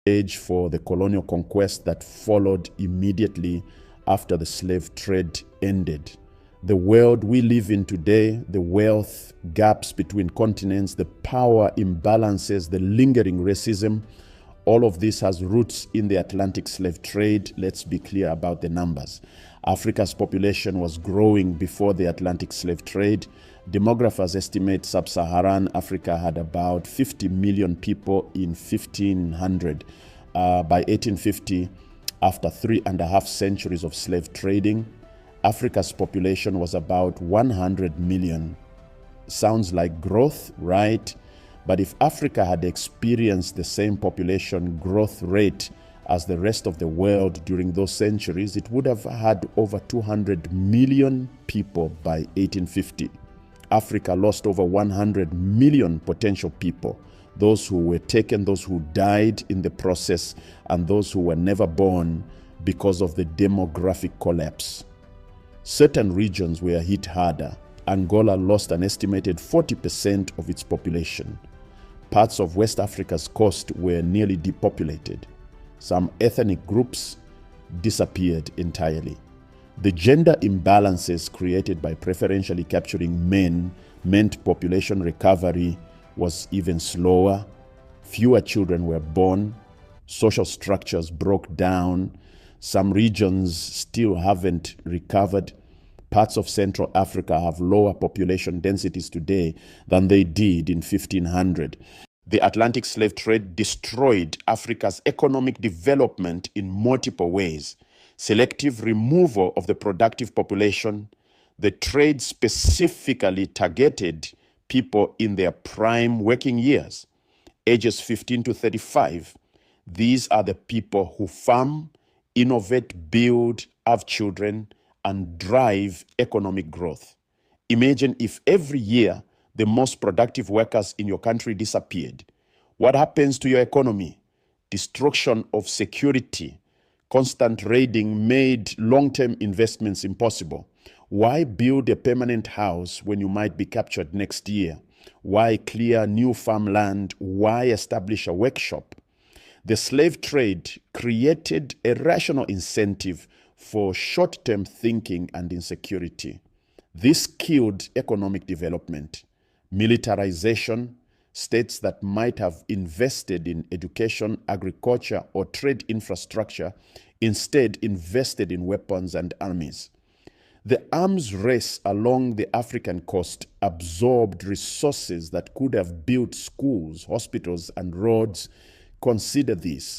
stage for the colonial conquest that followed immediately after the slave trade ended. The world we live in today, the wealth gaps between continents, the power imbalances, the lingering racism, all of this has roots in the Atlantic slave trade. Let's be clear about the numbers. Africa's population was growing before the Atlantic slave trade. Demographers estimate sub-Saharan Africa had about 50 million people in 1500. By 1850, after 3.5 centuries of slave trading, Africa's population was about 100 million. Sounds like growth, right? But if Africa had experienced the same population growth rate as the rest of the world during those centuries, it would have had over 200 million people by 1850. Africa lost over 100 million potential people, those who were taken, those who died in the process, and those who were never born because of the demographic collapse. Certain regions were hit harder. Angola lost an estimated 40% of its population. Parts of West Africa's coast were nearly depopulated. Some ethnic groups disappeared entirely. The gender imbalances created by preferentially capturing men meant population recovery was even slower. Fewer children were born. Social structures broke down. Some regions still haven't recovered. Parts of Central Africa have lower population densities today than they did in 1500. The Atlantic slave trade destroyed Africa's economic development in multiple ways. Selective removal of the productive population. The trade specifically targeted people in their prime working years, ages 15 to 35. These are the people who farm, innovate, build, have children, and drive economic growth. Imagine if every year the most productive workers in your country disappeared. What happens to your economy? Destruction of security. Constant raiding made long-term investments impossible. Why build a permanent house when you might be captured next year? Why clear new farmland? Why establish a workshop? The slave trade created a rational incentive for short-term thinking and insecurity. This killed economic development. Militarization, states that might have invested in education, agriculture, or trade infrastructure instead invested in weapons and armies. The arms race along the African coast absorbed resources that could have built schools, hospitals, and roads. Consider this.